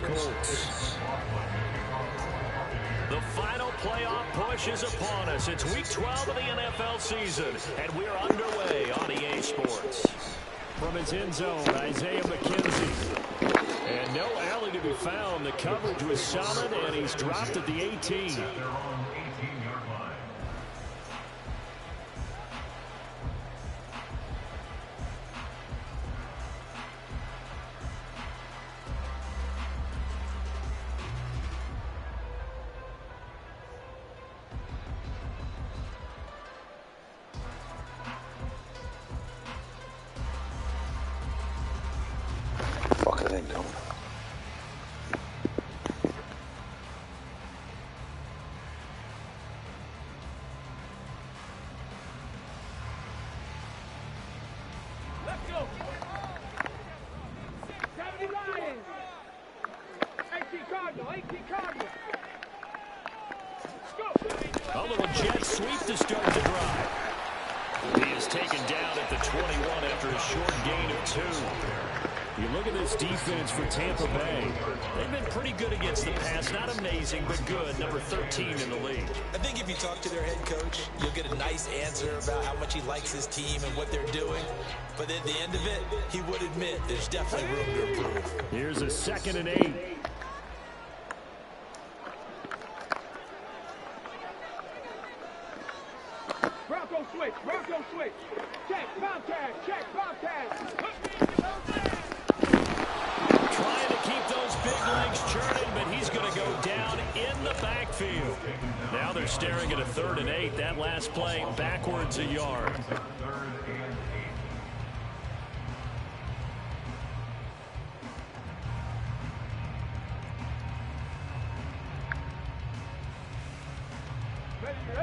Colts. The final playoff push is upon us. It's week 12 of the NFL season, and we're underway on EA Sports. From his end zone, Isaiah McKenzie. And no alley to be found. The coverage was solid, and he's dropped at the 18. A little jet sweep to start the drive. He is taken down at the 21 after a short gain of 2. You look at this defense for Tampa Bay. They've been pretty good against the pass. Not amazing, but good. Number 13 in the league. I think if you talk to their head coach, you'll get a nice answer about how much he likes his team and what they're doing. But at the end of it, he would admit there's definitely room to improve. Here's a 2nd and 8. Bronco switch, Bronco switch. Check, Bobcat, check, Bobcat. Trying to keep those big legs churning, but he's going to go down in the backfield. Now they're staring at a 3rd and 8. That last play backwards a yard.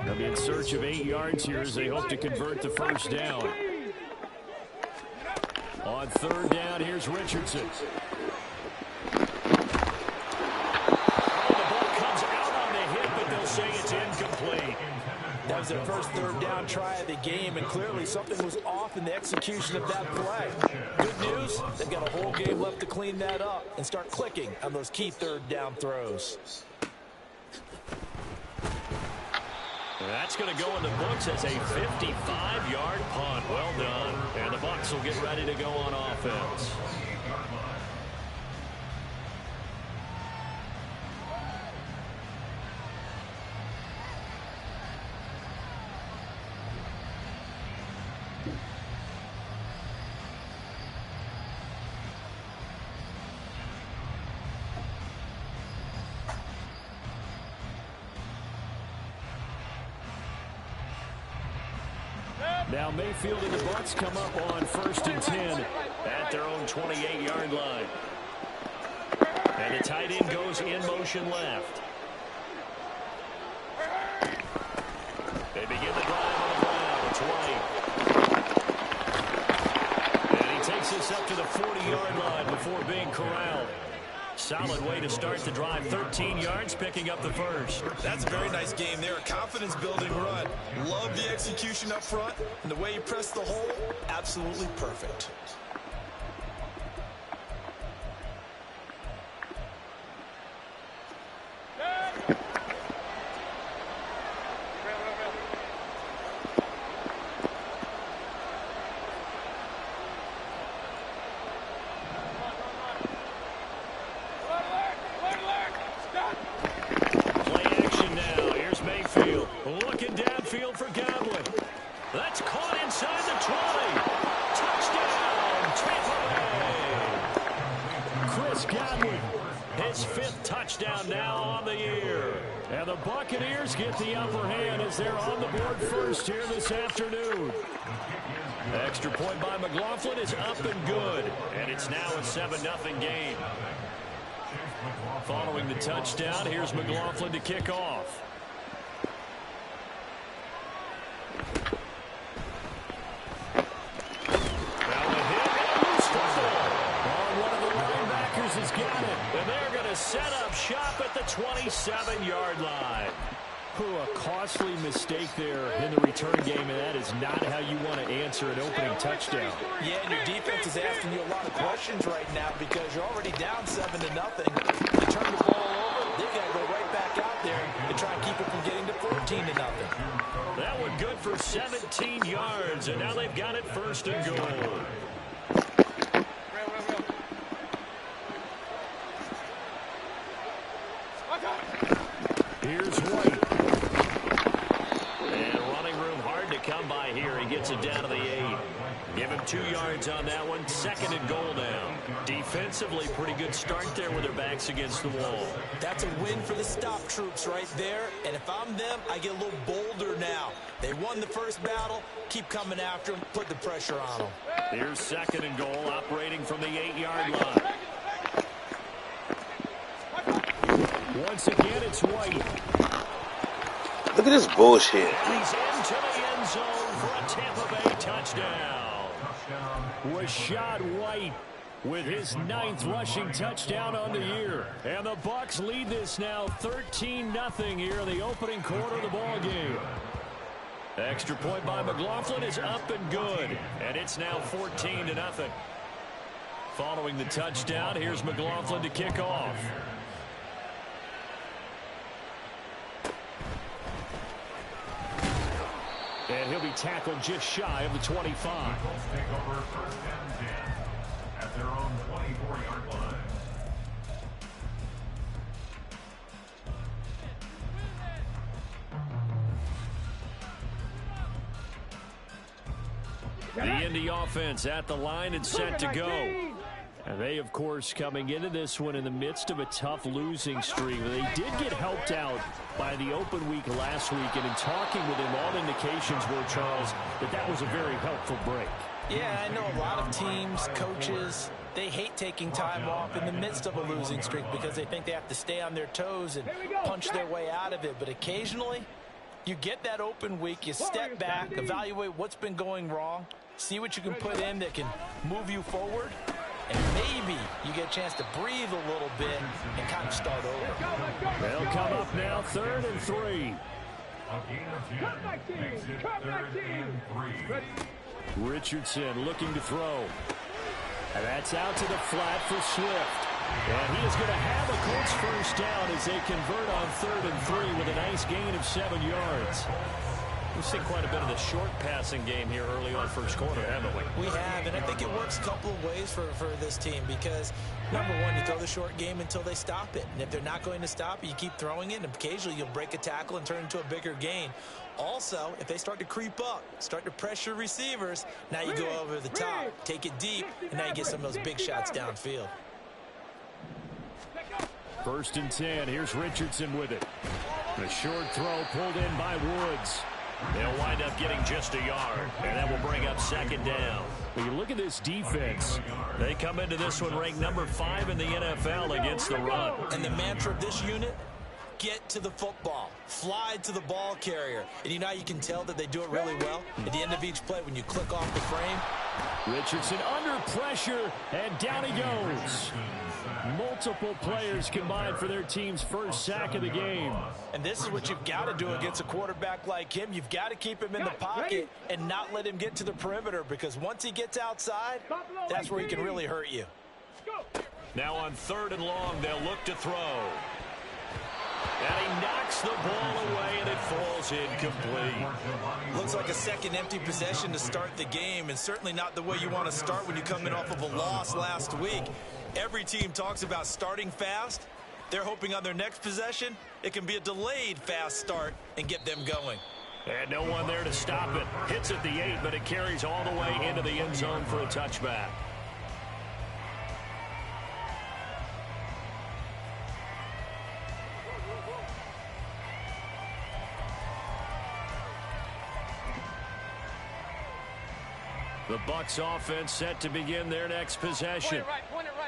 They'll be in search of 8 yards here as they hope to convert the first down. On 3rd down, here's Richardson. Oh, the ball comes out on the hit, but they'll say it's incomplete. That was their first 3rd down try of the game, and clearly something was off in the execution of that play. Good news, they've got a whole game left to clean that up and start clicking on those key 3rd down throws. That's going to go in the books as a 55-yard punt. Well done. And the Bucs will get ready to go on offense. Now Mayfield and the Bucs come up on 1st and 10 at their own 28-yard line. And the tight end goes in motion left. They begin the drive on the ground. 20. And he takes this up to the 40-yard line before being corralled. Solid way to start the drive. 13 yards, picking up the first. That's a very nice game there. A confidence-building run. Love the execution up front. And the way he pressed the hole, absolutely perfect. Touchdown now on the year. And the Buccaneers get the upper hand as they're on the board first here this afternoon. Extra point by McLaughlin is up and good. And it's now a 7-0 game. Following the touchdown, here's McLaughlin to kick off. Has got it. And they're going to set up shop at the 27-yard line. Ooh, a costly mistake there in the return game, and that is not how you want to answer an opening touchdown. Yeah, and your defense is asking you a lot of questions right now because you're already down 7-0. You turn the ball over, they've got to go right back out there and try and keep it from getting to 14-0. That one good for 17 yards, and now they've got it 1st and goal. Here's White. And running room hard to come by here. He gets it down to the 8. Give him 2 yards on that one. 2nd and goal now. Defensively, pretty good start there with their backs against the wall. That's a win for the stop troops right there. And if I'm them, I get a little bolder now. They won the first battle. Keep coming after them. Put the pressure on them. Here's 2nd and goal, operating from the 8-yard line. Once again, it's White. Look at this bullshit. He's into the end zone for a Tampa Bay touchdown. Rachaad White with his 9th rushing touchdown on the year. And the Bucs lead this now 13-0 here in the opening quarter of the ball game. Extra point by McLaughlin is up and good. And it's now 14-0. Following the touchdown, here's McLaughlin to kick off. And he'll be tackled just shy of the 25. Take over 1st and 10 at their own 24-yard line. The Indy offense at the line and set to go. And they, of course, coming into this one in the midst of a tough losing streak. They did get helped out by the open week last week, and in talking with him, all indications were, Charles, that was a very helpful break. Yeah, I know a lot of teams, coaches, they hate taking time off in the midst of a losing streak because they think they have to stay on their toes and punch their way out of it. But occasionally, you get that open week, you step back, evaluate what's been going wrong, see what you can put in that can move you forward, and maybe you get a chance to breathe a little bit and kind of start over. They'll come up now 3rd and 3. Cut my team! Cut my team! Ready? Richardson looking to throw. And that's out to the flat for Swift. And he is going to have a Colts first down as they convert on 3rd and 3 with a nice gain of 7 yards. We've seen quite a bit of the short passing game here early on 1st quarter, haven't we? We have, and I think it works a couple of ways for this team because, number one, you throw the short game until they stop it. And if they're not going to stop it, you keep throwing it, and occasionally you'll break a tackle and turn it into a bigger gain. Also, if they start to creep up, start to pressure receivers, now you go over the top, take it deep, and now you get some of those big shots downfield. 1st and 10. Here's Richardson with it. The short throw pulled in by Woods. They'll wind up getting just a yard, and that will bring up 2nd down. When you look at this defense, they come into this one ranked number 5 in the NFL against the run. And the mantra of this unit, get to the football, fly to the ball carrier. And you know how you can tell that they do it really well? At the end of each play, when you click off the frame. Richardson under pressure, and down he goes. Multiple players combined for their team's first sack of the game. And this is what you've got to do against a quarterback like him. You've got to keep him in the pocket and not let him get to the perimeter, because once he gets outside, that's where he can really hurt you. Now on 3rd and long, they'll look to throw. And he knocks the ball away, and it falls incomplete. Looks like a second empty possession to start the game, and certainly not the way you want to start when you come in off of a loss last week. Every team talks about starting fast. They're hoping on their next possession, it can be a delayed fast start and get them going. And no one there to stop it. Hits at the 8, but it carries all the way into the end zone for a touchback. The Bucs offense set to begin their next possession.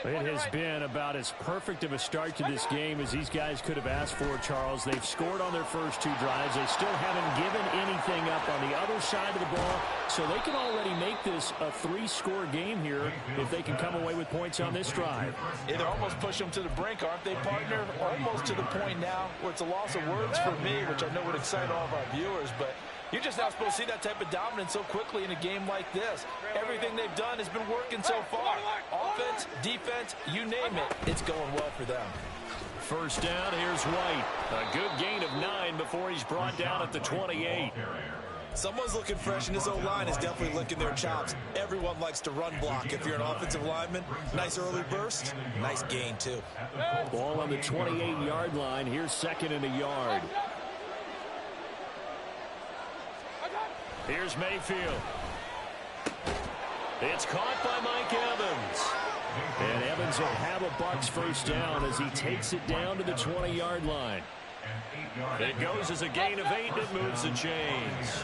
It has been about as perfect of a start to this game as these guys could have asked for, Charles. They've scored on their first 2 drives. They still haven't given anything up on the other side of the ball, so they can already make this a 3-score game here if they can come away with points on this drive. Yeah, they're almost pushing them to the brink, aren't they, partner? Almost to the point now where it's a loss of words for me, which I know would excite all of our viewers, but you're just not supposed to see that type of dominance so quickly in a game like this. Everything they've done has been working so far. Offense, defense, you name it, it's going well for them. First down, here's White. A good gain of 9 before he's brought down at the 28. Someone's looking fresh, and his O-line is definitely licking their chops. Everyone likes to run block. If you're an offensive lineman, nice early burst, nice gain, too. Ball on the 28-yard line. Here's 2nd and a yard. Here's Mayfield. It's caught by Mike Evans. And Evans will have a Bucs first down as he takes it down to the 20-yard line. It goes as a gain of 8, and it moves the chains.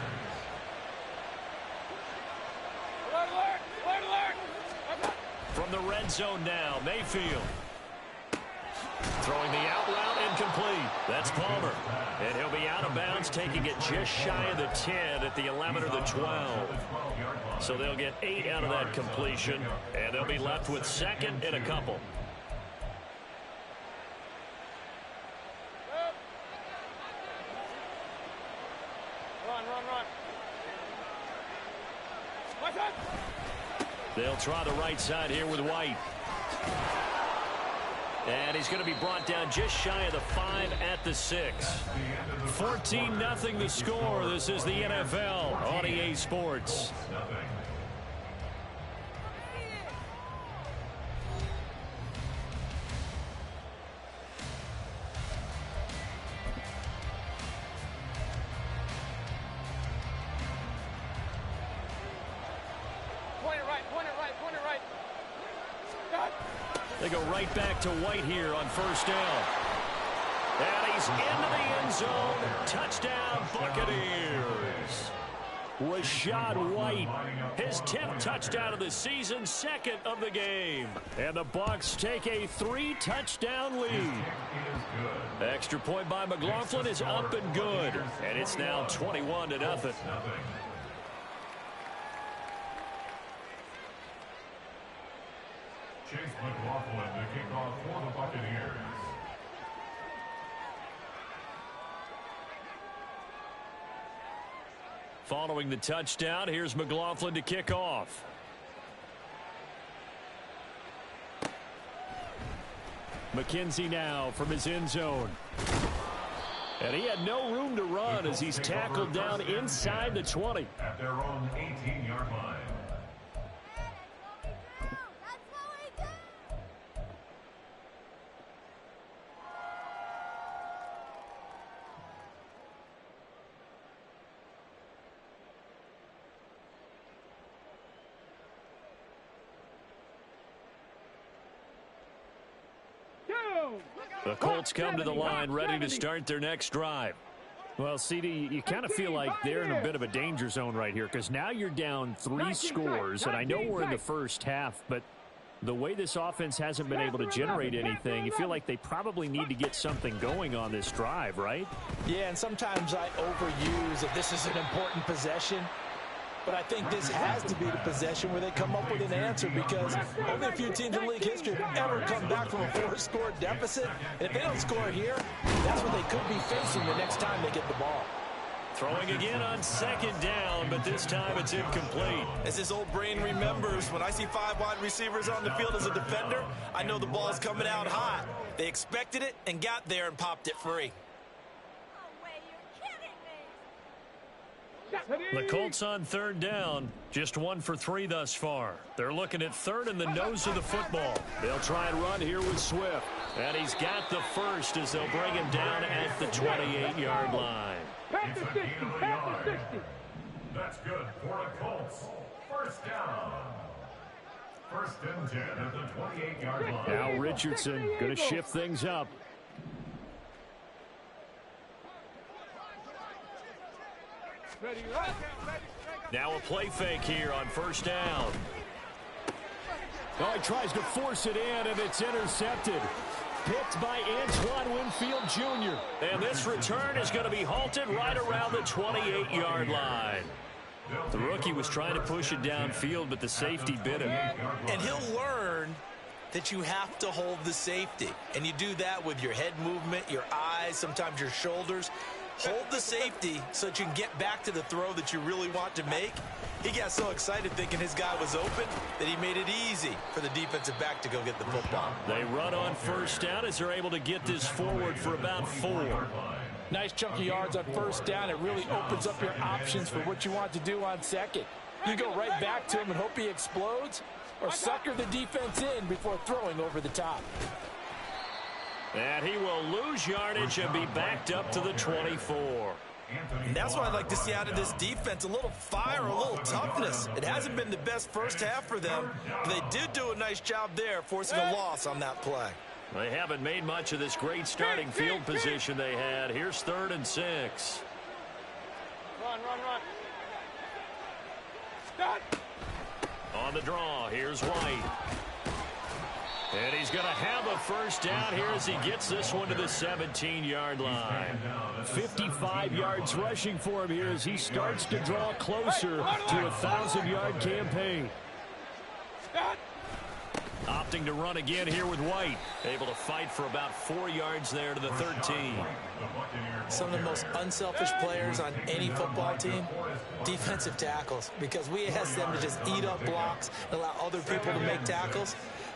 From the red zone now, Mayfield. Throwing the out route, incomplete. That's Palmer. And he'll be out of bounds, taking it just shy of the 10 at the 11 or the 12. So they'll get 8 out of that completion, and they'll be left with 2nd and a couple. They'll try the right side here with White. And he's going to be brought down just shy of the 5 at the 6. 14-0 the score. This is the NFL on EA Sports. They go right back to White here on first down. And he's into the end zone. Touchdown, Buccaneers. Rachaad White, his 10th touchdown of the season, 2nd of the game. And the Bucs take a 3-touchdown lead. Extra point by McLaughlin is up and good. And it's now 21-0. Chase McLaughlin to kick off for the Buccaneers. Following the touchdown, here's McLaughlin to kick off. McKenzie now from his end zone. And he had no room to run as he's tackled down inside the 20. At their own 18-yard line. The Colts come to the line ready to start their next drive. Well, CD, you kind of feel like they're in a bit of a danger zone right here because now you're down 3 scores, and I know we're in the first half, but the way this offense hasn't been able to generate anything, you feel like they probably need to get something going on this drive, right? Yeah, and sometimes I overuse that this is an important possession. But I think this has to be the possession where they come up with an answer because only a few teams in league history have ever come back from a 4-score deficit. And if they don't score here, that's what they could be facing the next time they get the ball. Throwing again on 2nd down, but this time it's incomplete. As his old brain remembers, when I see 5 wide receivers on the field as a defender, I know the ball's coming out hot. They expected it and got there and popped it free. The Colts on 3rd down, just 1 for 3 thus far. They're looking at 3rd in the nose of the football. They'll try and run here with Swift. And he's got the first as they'll bring him down at the 28-yard line. It's a gain of a yard. That's good for the Colts. First down. 1st and 10 at the 28-yard line. Now Richardson going to shift things up. Ready, right? Ready, strike up. Now a play fake here on first down. Oh, he tries to force it in, and it's intercepted. Picked by Antoine Winfield Jr. And this return is going to be halted right around the 28-yard line. The rookie was trying to push it downfield, but the safety bit him. And he'll learn that you have to hold the safety. And you do that with your head movement, your eyes, sometimes your shoulders. Hold the safety so that you can get back to the throw that you really want to make. He got so excited thinking his guy was open that he made it easy for the defensive back to go get the football. They run on first down as they're able to get this forward for about 4. Nice chunk of yards on first down. It really opens up your options for what you want to do on second. You go right back to him and hope he explodes, or sucker the defense in before throwing over the top. And he will lose yardage and be backed up to the 24. And that's what I'd like to see out of this defense, a little fire, a little toughness. It hasn't been the best first half for them, but they did do a nice job there, forcing a loss on that play. They haven't made much of this great starting field position they had. Here's 3rd and 6. Run. Stop. On the draw, here's White. And he's going to have a first down here as he gets this one to the 17-yard line. 55 yards rushing for him here as he starts to draw closer to a 1,000-yard campaign. Opting to run again here with White. Able to fight for about 4 yards there to the 13. Some of the most unselfish players on any football team, defensive tackles, because we ask them to just eat up blocks and allow other people to make tackles.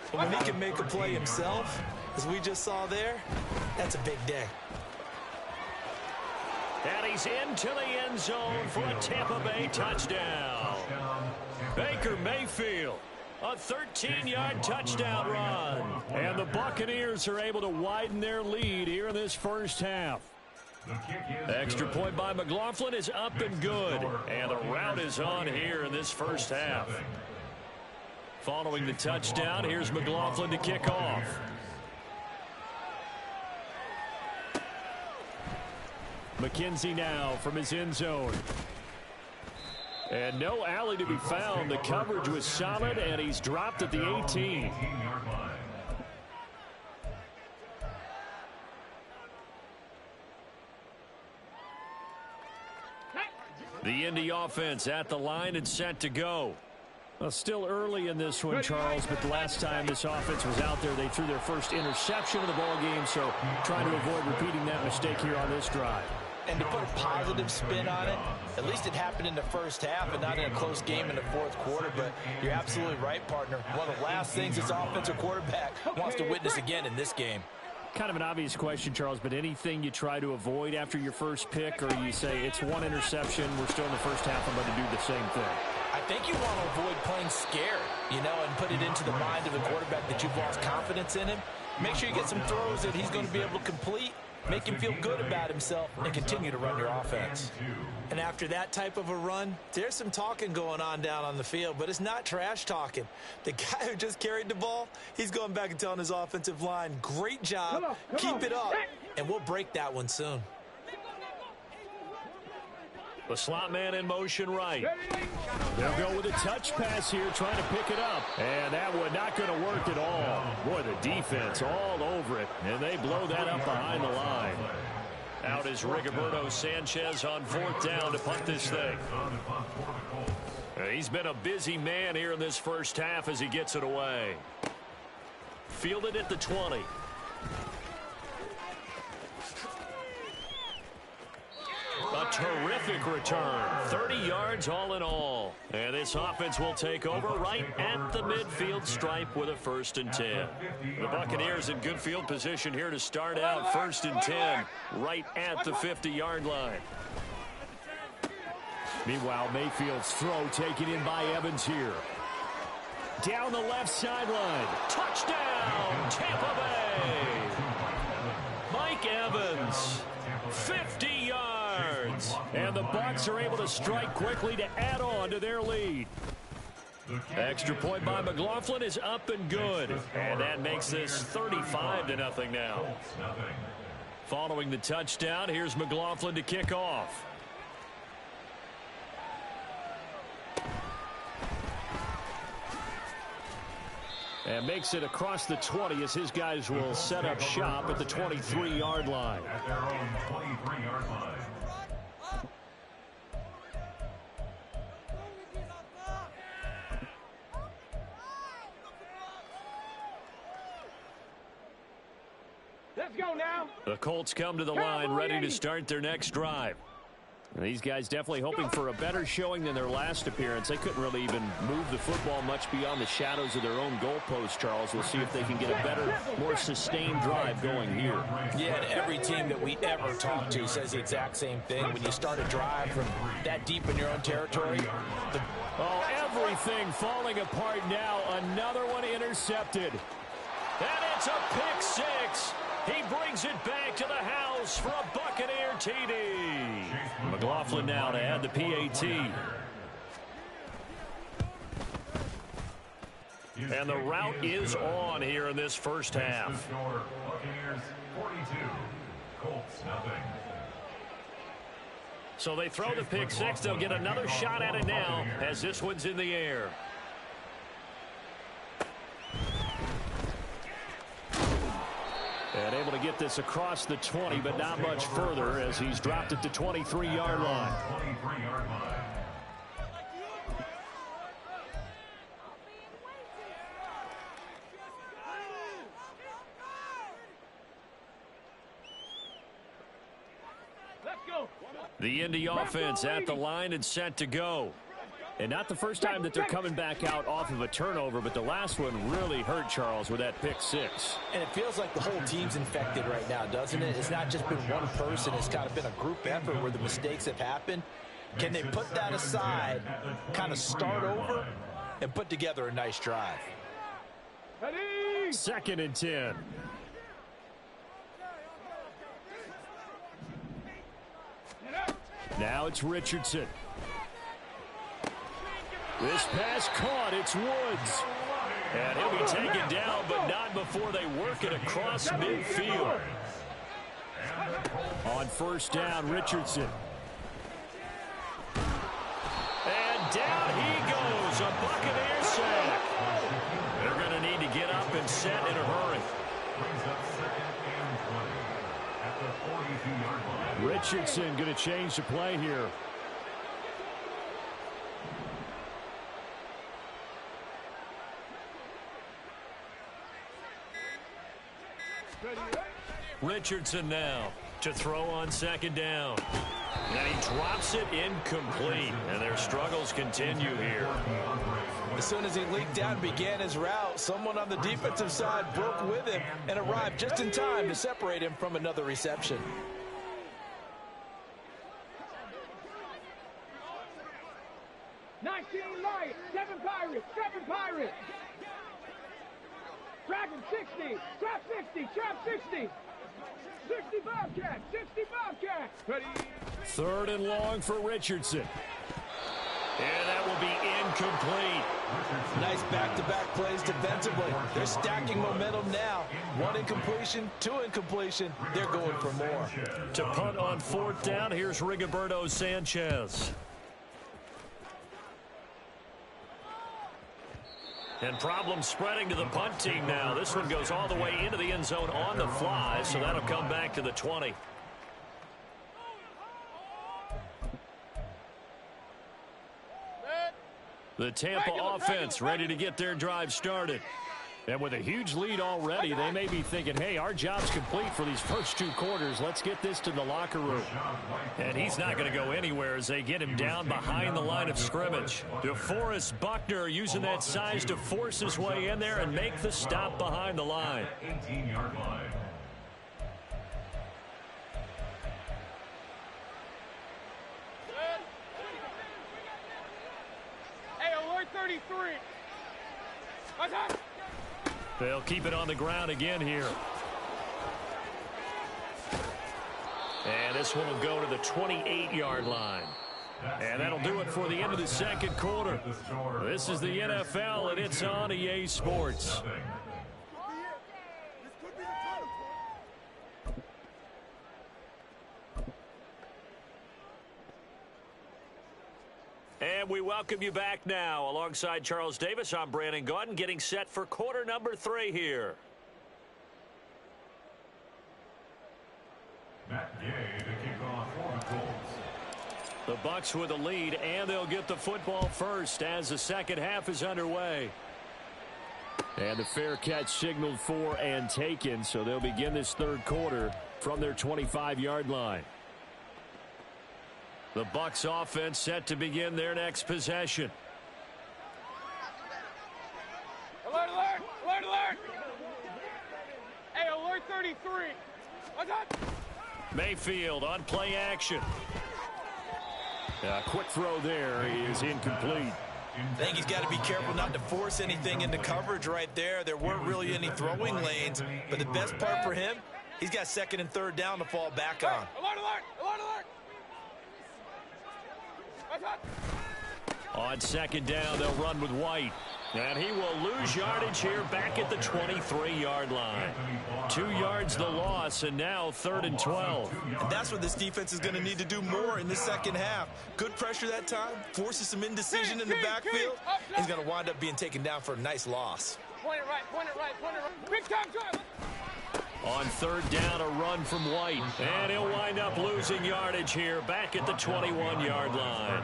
But when he can make a play himself, as we just saw there, that's a big day. And he's into the end zone for a Tampa Bay touchdown. Baker Mayfield, a 13-yard touchdown run. And the Buccaneers are able to widen their lead here in this first half. Extra point by McLaughlin is up and good. And the route is on here in this first half. Following the touchdown, here's McLaughlin to kick off. McKenzie now from his end zone. And no alley to be found. The coverage was solid, and he's dropped at the 18. The Indy offense at the line and set to go. Well, still early in this one, Charles, but the last time this offense was out there, they threw their first interception of the ball game, so trying to avoid repeating that mistake here on this drive. And to put a positive spin on it, at least it happened in the first half and not in a close game in the fourth quarter, but you're absolutely right, partner. One of the last things this offensive quarterback wants to witness again in this game. Kind of an obvious question, Charles, but anything you try to avoid after your first pick, or you say it's one interception, we're still in the first half, I'm going to do the same thing? I think you want to avoid playing scared, and put it into the mind of the quarterback that you've lost confidence in him. Make sure you get some throws that he's going to be able to complete, make him feel good about himself, and continue to run your offense. And after that type of a run, there's some talking going on down on the field, but it's not trash talking. The guy who just carried the ball, he's going back and telling his offensive line, great job, keep it up, and we'll break that one soon. The slot man in motion right. They'll go with a touch pass here, trying to pick it up. And that one not going to work at all. Boy, the defense all over it. And they blow that up behind the line. Out is Rigoberto Sanchez on 4th down to punt this thing. He's been a busy man here in this first half as he gets it away. Fielded at the 20. A terrific return. 30 yards all in all. And this offense will take over right at the midfield stripe with a 1st and 10. The Buccaneers in good field position here to start out 1st and 10 right at the 50-yard line. Meanwhile, Mayfield's throw taken in by Evans here. Down the left sideline. Touchdown, Tampa Bay. Mike Evans, 50 yards. And the Bucs are able to strike quickly to add on to their lead. Extra point by McLaughlin is up and good. And that makes this 35-0 now. Following the touchdown, here's McLaughlin to kick off. And makes it across the 20 as his guys will set up shop at the 23-yard line. At their own 23-yard line. Let's go now. The Colts come to the line ready to start their next drive. And these guys definitely hoping for a better showing than their last appearance. They couldn't really even move the football much beyond the shadows of their own goalpost, Charles. We'll see if they can get a better, more sustained drive going here. Yeah, and every team that we ever talk to says the exact same thing. When you start a drive from that deep in your own territory. Everything falling apart now. Another one intercepted. And it's a pick six. He brings it back to the house for a Buccaneer TD. McLaughlin now to add the PAT. And the route is on here in this first half. Buccaneers 42, Colts nothing. So they throw the pick six. They'll get another shot at it now as this one's in the air. And able to get this across the 20, but not much further as he's dropped at the 23-yard line. 23-yard line. Let's go. The Indy offense at the line and set to go. And not the first time that they're coming back out off of a turnover, but the last one really hurt, Charles, with that pick six. And it feels like the whole team's infected right now, doesn't it? It's not just been one person. It's kind of been a group effort where the mistakes have happened. Can they put that aside, kind of start over, and put together a nice drive? Ready? 2nd and 10. Now it's Richardson. This pass caught. It's Woods. And he'll be taken down, but not before they work it across midfield. On first down, Richardson. And down he goes. A Buccaneer sack. They're going to need to get up and set in a hurry. Brings up 2nd and 20 at the 42-yard line. Richardson going to change the play here. Richardson now to throw on 2nd down. And he drops it incomplete. And their struggles continue here. As soon as he leaked out and began his route, someone on the defensive side broke with him and arrived just in time to separate him from another reception. Lions, 7 Pirates, 7 Pirates. Dragon 60, trap 60, trap 60. 60 Bobcats, 60 Bobcats. Ready? 3rd and long for Richardson. And that will be incomplete. Nice back-to-back plays defensively. They're stacking momentum now. 1 incompletion, 2 incompletion. They're going for more. To punt on 4th down, here's Rigoberto Sanchez. And problems spreading to the punt team now. This one goes all the way into the end zone on the fly, so that'll come back to the 20. The Tampa offense ready to get their drive started. And with a huge lead already, they may be thinking, hey, our job's complete for these first 2 quarters. Let's get this to the locker room. And he's not going to go anywhere as they get him down behind the line of scrimmage. DeForest Buckner using that size to force his way in there and make the stop behind the line. 18-yard line. Hey, alert 33. Attack! They'll keep it on the ground again here. And this one will go to the 28-yard line. And that'll do it for the end of the 2nd quarter. This is the NFL, and it's on EA Sports. And we welcome you back now. Alongside Charles Davis, I'm Brandon Gaudin, getting set for quarter number 3 here. Matt Gay to kick off for the Colts. The Bucs with a lead, and they'll get the football first as the second half is underway. And the fair catch signaled for and taken, so they'll begin this third quarter from their 25-yard line. The Bucs offense set to begin their next possession. Alert, alert! Alert, alert! Hey, alert 33! What's up? Mayfield on play action. A quick throw there is incomplete. I think he's got to be careful not to force anything into coverage right there. There weren't really any throwing lanes, but the best part for him, he's got second and third down to fall back on. Alert, alert! Alert, alert! What's up? On second down, they'll run with White. And he will lose yardage here back at the 23-yard line. 2 yards the loss, and now 3rd and 12. And that's what this defense is going to need to do more in the second half. Good pressure that time, forces some indecision in the backfield. He's going to wind up being taken down for a nice loss. Point it right, point it right, point it right. Big time drive. On third down, a run from White. And he'll wind up losing yardage here back at the 21-yard line.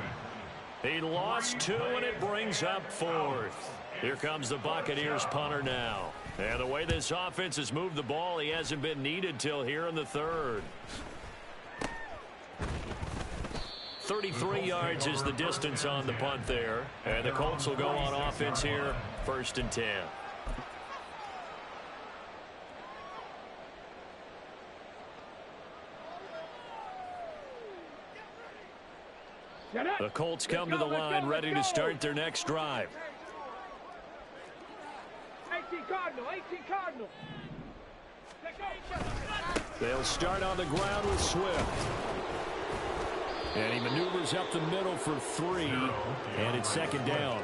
He lost 2, and it brings up 4th. Here comes the Buccaneers punter now. And the way this offense has moved the ball, he hasn't been needed till here in the third. 33 yards is the distance on the punt there. And the Colts will go on offense here, 1st and 10. The Colts come to the line ready to start their next drive. 18 Cardinal, 18 Cardinal. They'll start on the ground with Swift. And he maneuvers up the middle for 3, and it's second down.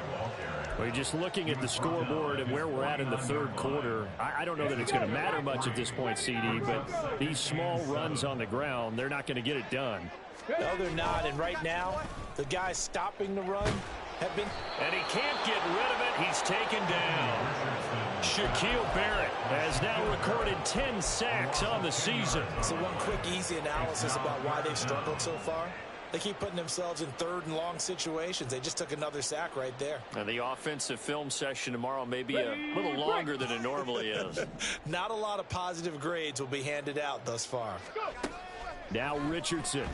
Well, just looking at the scoreboard and where we're at in the third quarter, I don't know that it's going to matter much at this point, CD, but these small runs on the ground, they're not going to get it done. No, they're not, and right now, the guys stopping the run have been... And he can't get rid of it. He's taken down. Shaquille Barrett has now recorded 10 sacks on the season. So one quick, easy analysis about why they've struggled so far. They keep putting themselves in third and long situations. They just took another sack right there. And the offensive film session tomorrow may be a little longer than it normally is. Not a lot of positive grades will be handed out thus far. Now Richardson.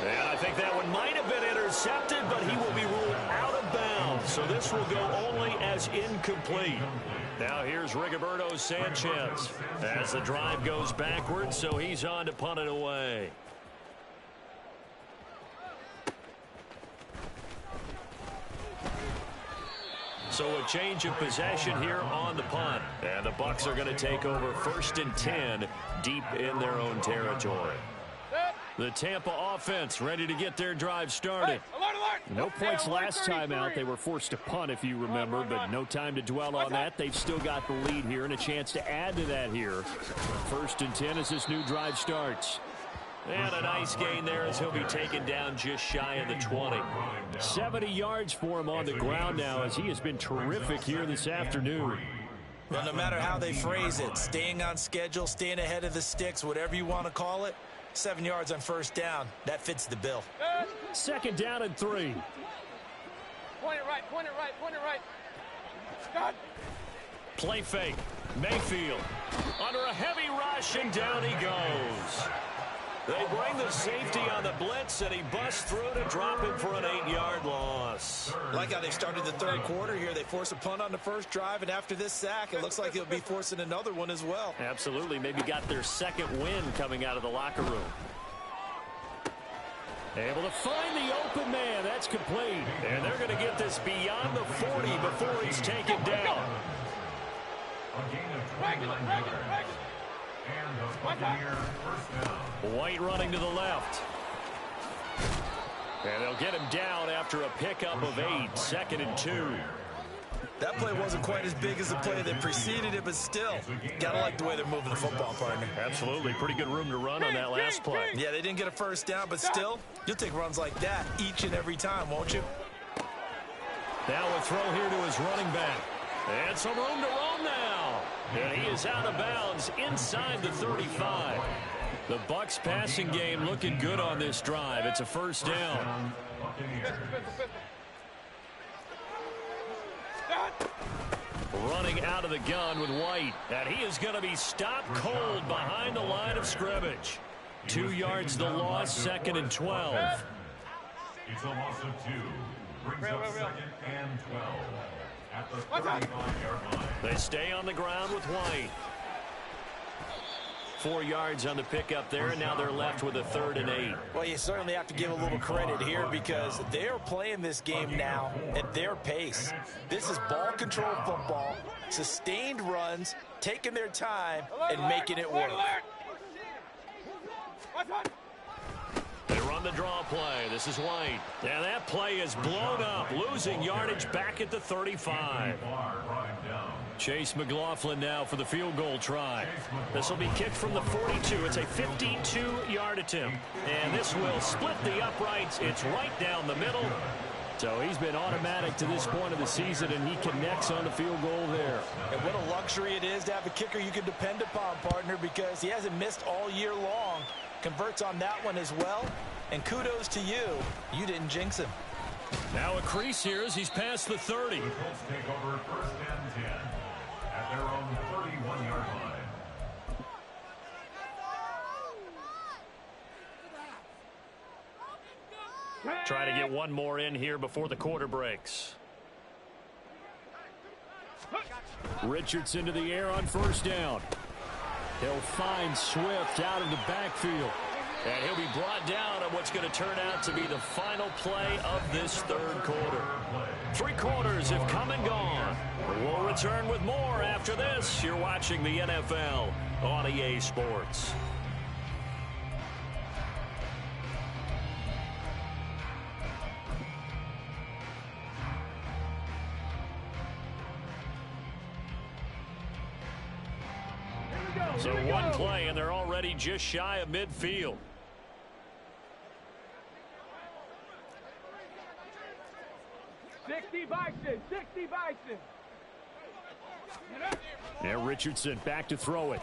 And I think that one might have been intercepted, but he will be ruled out of bounds. So this will go only as incomplete. Now here's Rigoberto Sanchez as the drive goes backwards, so he's on to punt it away. So a change of possession here on the punt. And the Bucs are going to take over 1st and 10 deep in their own territory. The Tampa offense ready to get their drive started. No points last time out. They were forced to punt, if you remember, but no time to dwell on that. They've still got the lead here and a chance to add to that here. 1st and 10 as this new drive starts. And a nice gain there as he'll be taken down just shy of the 20. 70 yards for him on the ground now as he has been terrific here this afternoon. Well, no matter how they phrase it, staying on schedule, staying ahead of the sticks, whatever you want to call it, 7 yards on 1st down. That fits the bill. 2nd down and 3. Point it right, point it right, point it right. God. Play fake. Mayfield under a heavy rush, and down he goes. They bring the safety on the blitz, and he busts through to drop him for an 8-yard loss. Like how they've started the third quarter here. They force a punt on the first drive, and after this sack, it looks like they'll be forcing another one as well. Absolutely. Maybe got their second win coming out of the locker room. Able to find the open man. That's complete. And they're going to get this beyond the 40 before he's taken down. A gain of 29 yards. And the Buccaneers 1st down. White running to the left. And they'll get him down after a pickup of 8. 2nd and 2. That play wasn't quite as big as the play that preceded it, but still, gotta like the way they're moving the football, partner. Absolutely. Pretty good room to run on that last play. Yeah, they didn't get a first down, but still, you'll take runs like that each and every time, won't you? Now a throw here to his running back. And some room to roam now. And he is out of bounds inside the 35. The Bucs passing game looking good on this drive. It's a first down. Running out of the gun with White. And he is going to be stopped cold behind the line of scrimmage. 2 yards the loss, 2nd and 12. It's a loss of 2. Brings up 2nd and 12 at the 35-yard line. They stay on the ground with White. 4 yards on the pickup there, and now they're left with a 3rd and 8. Well, you certainly have to give a little credit here because they're playing this game now at their pace. This is ball control football, sustained runs, taking their time, and making it work. They run the draw play. This is White. And that play is blown up, losing yardage back at the 35. Chase McLaughlin now for the field goal try. This will be kicked from the 42. It's a 52-yard attempt. And this will split the uprights. It's right down the middle. So he's been automatic to this point of the season, and he connects on the field goal there. And what a luxury it is to have a kicker you can depend upon, partner, because he hasn't missed all year long. Converts on that one as well. And kudos to you. You didn't jinx him. Now a crease here as he's past the 30. The Colts take over 1st and 10 at their own 31-yard line. Try to get one more in here before the quarter breaks. Richardson to the air on 1st down. He'll find Swift out of the backfield. And he'll be brought down on what's going to turn out to be the final play of this 3rd quarter. 3 quarters have come and gone. We'll return with more after this. You're watching the NFL on EA Sports. So one play, and they're already just shy of midfield. Bison. Now Richardson back to throw it.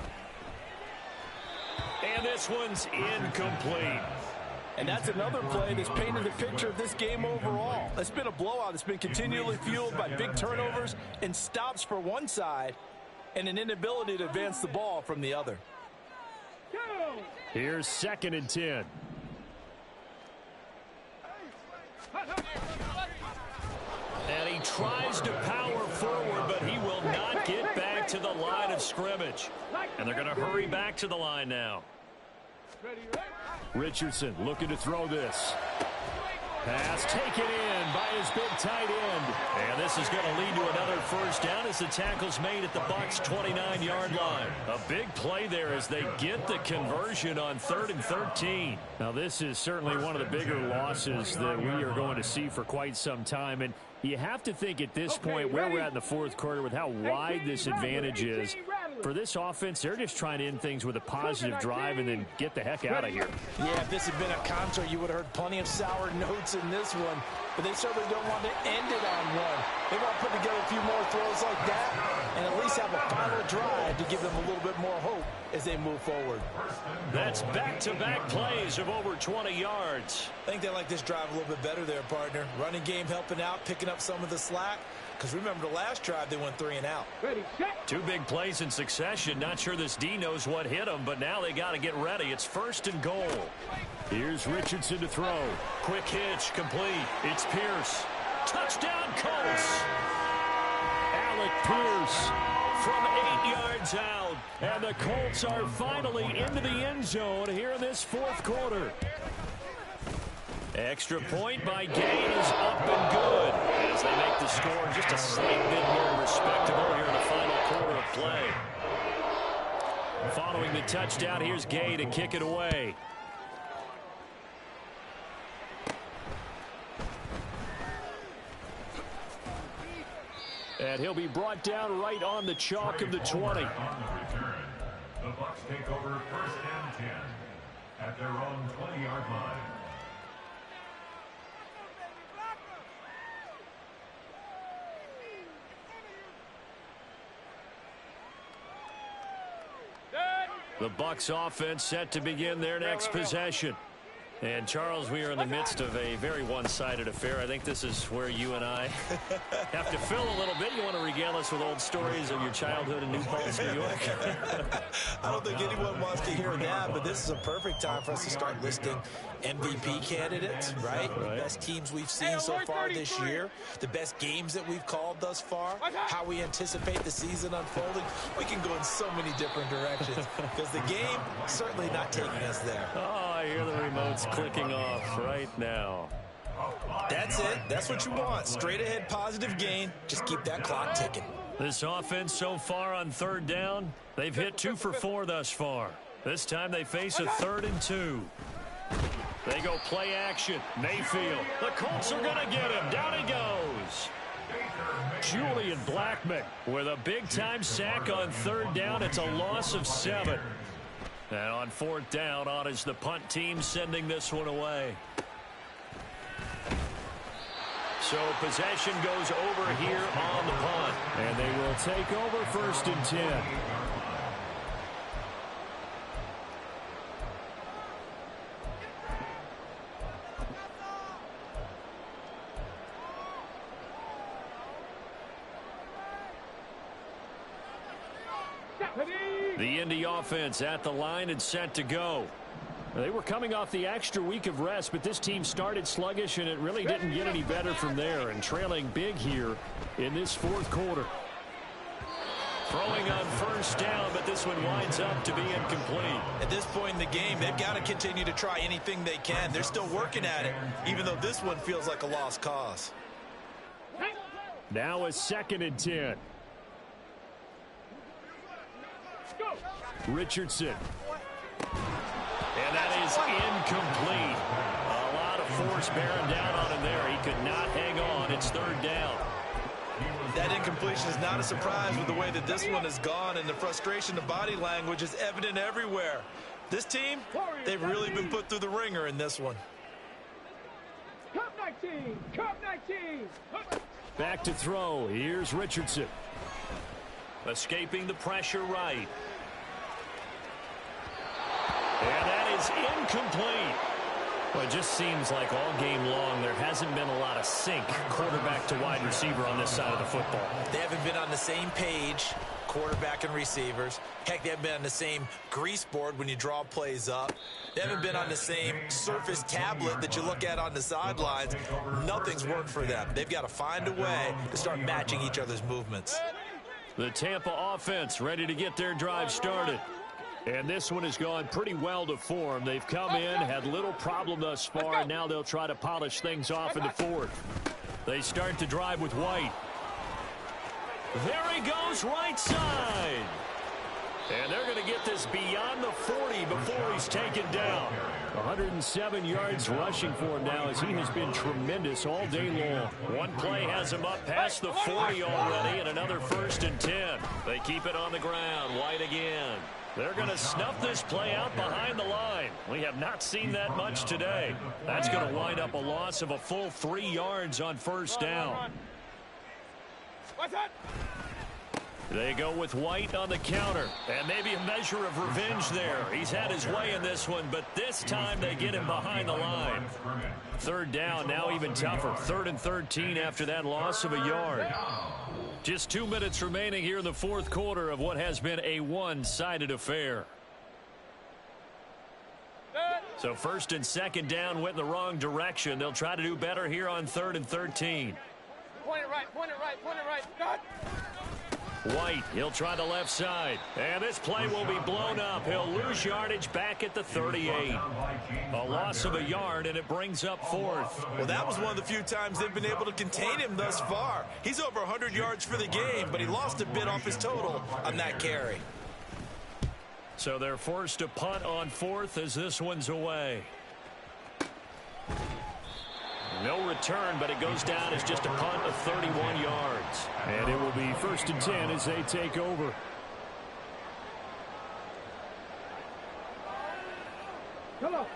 And this one's incomplete. And that's another play that's painted the picture of this game overall. It's been a blowout. It's been continually fueled by big turnovers and stops for one side and an inability to advance the ball from the other. Here's 2nd and 10. And he tries to power forward, but he will not get back to the line of scrimmage. And they're going to hurry back to the line now. Richardson looking to throw this. Pass taken in by his big tight end. And this is going to lead to another 1st down as the tackle's made at the Bucs' 29-yard line. A big play there as they get the conversion on 3rd and 13. Now this is certainly one of the bigger losses that we are going to see for quite some time. And you have to think at this point where we're at in the 4th quarter with how wide this advantage is. For this offense, they're just trying to end things with a positive drive and then get the heck out of here. Yeah, if this had been a concert, you would have heard plenty of sour notes in this one. But they certainly don't want to end it on one. They want to put together a few more throws like that and at least have a final drive to give them a little bit more hope as they move forward. That's back-to-back plays of over 20 yards. I think they like this drive a little bit better there, partner. Running game helping out, picking up some of the slack. Because remember the last drive, they went 3 and out. 2 big plays in succession. Not sure this D knows what hit them, but now they got to get ready. It's 1st and goal. Here's Richardson to throw. Quick hitch, complete. It's Pierce. Touchdown, Colts. Alec Pierce from 8 yards out. And the Colts are finally into the end zone here in this 4th quarter. Extra point by Gay is up and good as they make the score just a slight bit more respectable here in the final quarter of play. Following the touchdown, here's Gay to kick it away. And he'll be brought down right on the chalk of the 20. On the return, the Bucs take over 1st and 10 at their own 20-yard line. The Bucs offense set to begin their next possession. And, Charles, we are in the midst of a very one-sided affair. I think this is where you and I have to fill a little bit. You want to regale us with old stories of your childhood in New Paltz, New York? I don't think anyone wants to hear that, but this is a perfect time for us to start listing MVP candidates, right? The best teams we've seen so far this year, the best games that we've called thus far, how we anticipate the season unfolding. We can go in so many different directions because the game certainly not taking us there. Oh, I hear the remotes clicking off right now. That's it. That's what you want. Straight ahead positive gain. Just keep that clock ticking. This offense so far on 3rd down, they've hit 2 for 4 thus far. This time they face a 3rd and 2. They go play action. Mayfield. The Colts are going to get him. Down he goes. Julian Blackmon with a big-time sack on 3rd down. It's a loss of 7. And on 4th down, on is the punt team sending this one away. So possession goes over here on the punt. And they will take over 1st and 10. The Indy offense at the line and set to go. They were coming off the extra week of rest, but this team started sluggish, and it really didn't get any better from there, and trailing big here in this 4th quarter. Throwing on 1st down, but this one winds up to be incomplete. At this point in the game, they've got to continue to try anything they can. They're still working at it, even though this one feels like a lost cause. Now a 2nd and 10. Richardson. And that is incomplete. A lot of force bearing down on him there. He could not hang on. It's 3rd down. That incompletion is not a surprise with the way that this one has gone, and the frustration of body language is evident everywhere. This team, they've really been put through the ringer in this one. Cup 19! Cup 19! Back to throw. Here's Richardson. Escaping the pressure right. And that is incomplete. Well, it just seems like all game long there hasn't been a lot of sync quarterback to wide receiver on this side of the football. They haven't been on the same page, quarterback and receivers. Heck, they haven't been on the same grease board when you draw plays up. They haven't been on the same Surface tablet that you look at on the sidelines. Nothing's worked for them. They've got to find a way to start matching each other's movements. The Tampa offense ready to get their drive started. And this one has gone pretty well to form. They've come in, had little problem thus far, and now they'll try to polish things off in the 4th. They start to drive with White. There he goes, right side. And they're going to get this beyond the 40 before he's taken down. 107 yards rushing for him now as he has been tremendous all day long. One play has him up past the 40 already, and another 1st and 10. They keep it on the ground. White again. They're going to snuff this play out behind the line. We have not seen that much today. That's going to wind up a loss of a full 3 yards on 1st down. They go with White on the counter, and maybe a measure of revenge there. He's had his way in this one, but this time they get him behind the line. 3rd down, now even tougher. 3rd and 13 after that loss of a yard. Just 2 minutes remaining here in the 4th quarter of what has been a one-sided affair. So 1st and 2nd down went in the wrong direction. They'll try to do better here on 3rd and 13. Point it right, point it right, point it right. Got. White, he'll try the left side. And this play will be blown up. He'll lose yardage back at the 38. A loss of a yard, and it brings up 4th. Well, that was one of the few times they've been able to contain him thus far. He's over 100 yards for the game, but he lost a bit off his total on that carry. So they're forced to punt on 4th as this one's away. No return, but it goes down as just a punt of 31 yards. And it will be 1st and 10 as they take over.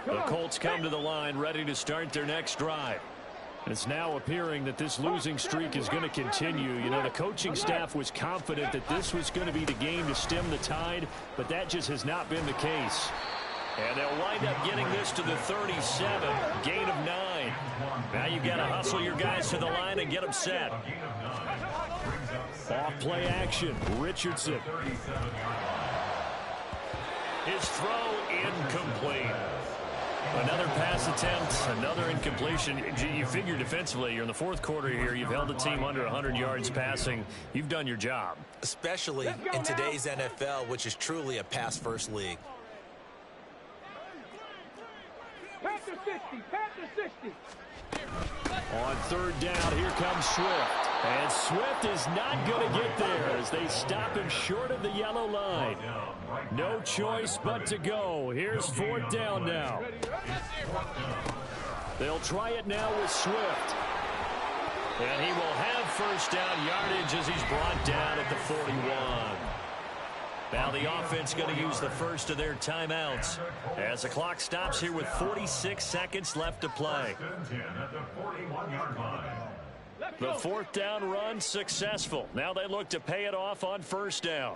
The Colts come to the line ready to start their next drive. It's now appearing that this losing streak is going to continue. You know, the coaching staff was confident that this was going to be the game to stem the tide, but that just has not been the case. And they'll wind up getting this to the 37, gain of 9. Now you've got to hustle your guys to the line and get them set. Off play action, Richardson. His throw incomplete. Another pass attempt, another incompletion. You figure defensively, you're in the 4th quarter here. You've held the team under 100 yards passing. You've done your job. Especially in today's NFL, which is truly a pass-first league. Panther 60, Panther 60. On 3rd down, here comes Swift. And Swift is not going to get there as they stop him short of the yellow line. No choice but to go. Here's 4th down now. They'll try it now with Swift. And he will have 1st down yardage as he's brought down at the 41. Now the offense going to use the first of their timeouts as the clock stops here with 46 seconds left to play. The 4th down run successful. Now they look to pay it off on 1st down.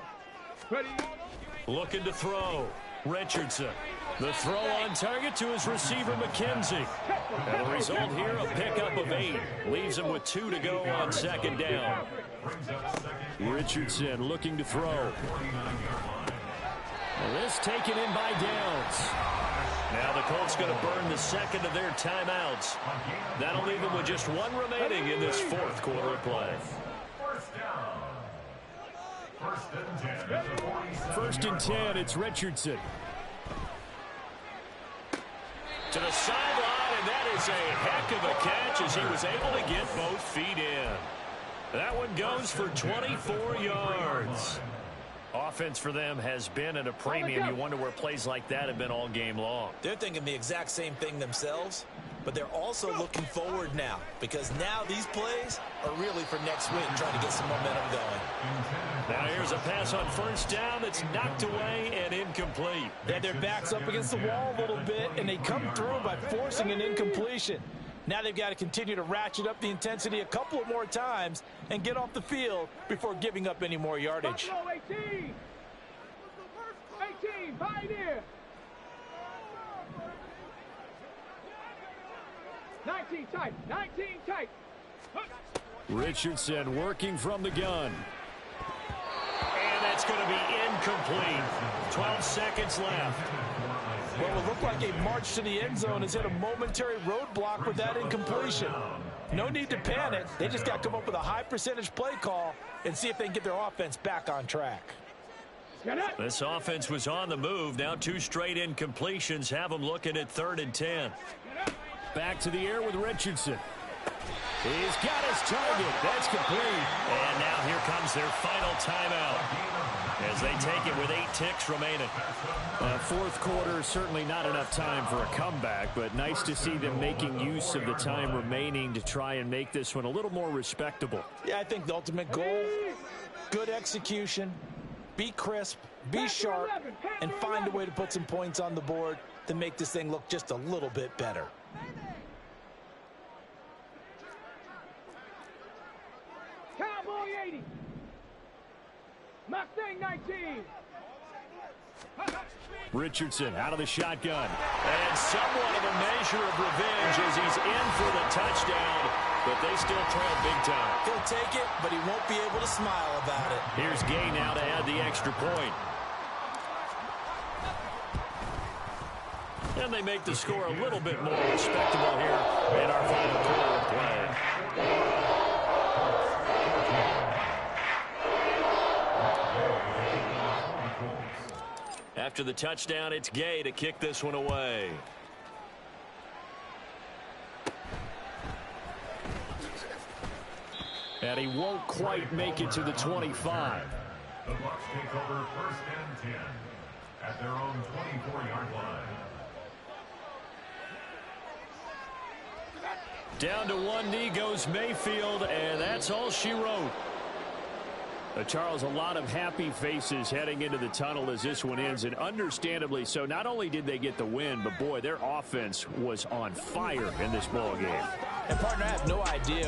Looking to throw. Richardson. The throw on target to his receiver, McKenzie. And the result here, a pickup of 8. Leaves him with 2 to go on 2nd down. Richardson looking to throw. And this taken in by Downs. Now the Colts going to burn the 2nd of their timeouts. That'll leave them with just 1 remaining in this 4th quarter of play. 1st and 10, it's Richardson. To the sideline, and that is a heck of a catch as he was able to get both feet in. That one goes for 24 yards. Offense for them has been at a premium. You wonder where plays like that have been all game long. They're thinking the exact same thing themselves, but they're also looking forward now because now these plays are really for next week, trying to get some momentum going. Now here's a pass on 1st down that's knocked away and incomplete. They had their backs up against the wall a little bit, and they come through by forcing an incompletion. Now they've got to continue to ratchet up the intensity a couple of more times and get off the field before giving up any more yardage. 18! 18, Pioneer! 19 tight, 19 tight. Richardson working from the gun. And that's going to be incomplete. 12 seconds left. Well, it looked like a march to the end zone has hit a momentary roadblock with that incompletion. No need to panic. They just got to come up with a high percentage play call and see if they can get their offense back on track. This offense was on the move. Now 2 straight incompletions have them looking at 3rd and 10. Back to the air with Richardson. He's got his target. That's complete. And now here comes their final timeout as they take it with 8 ticks remaining. 4th quarter, certainly not enough time for a comeback, but nice to see them making use of the time remaining to try and make this one a little more respectable. Yeah, I think the ultimate goal, good execution, be crisp, be sharp, and find a way to put some points on the board to make this thing look just a little bit better. Cowboy 80. Mustang 19. Richardson out of the shotgun. And somewhat of a measure of revenge as he's in for the touchdown, but they still trail big time. He'll take it, but he won't be able to smile about it. Here's Gay now to add the extra point. And they make the score a little bit more respectable here in our final quarter of play. After the touchdown, it's Gay to kick this one away. And he won't quite make it to the 25. The Bucs take over 1st and 10 at their own 24-yard line. Down to one knee goes Mayfield, and that's all she wrote. Charles, a lot of happy faces heading into the tunnel as this one ends, and understandably so. Not only did they get the win, but boy, their offense was on fire in this ball game. And partner, I have no idea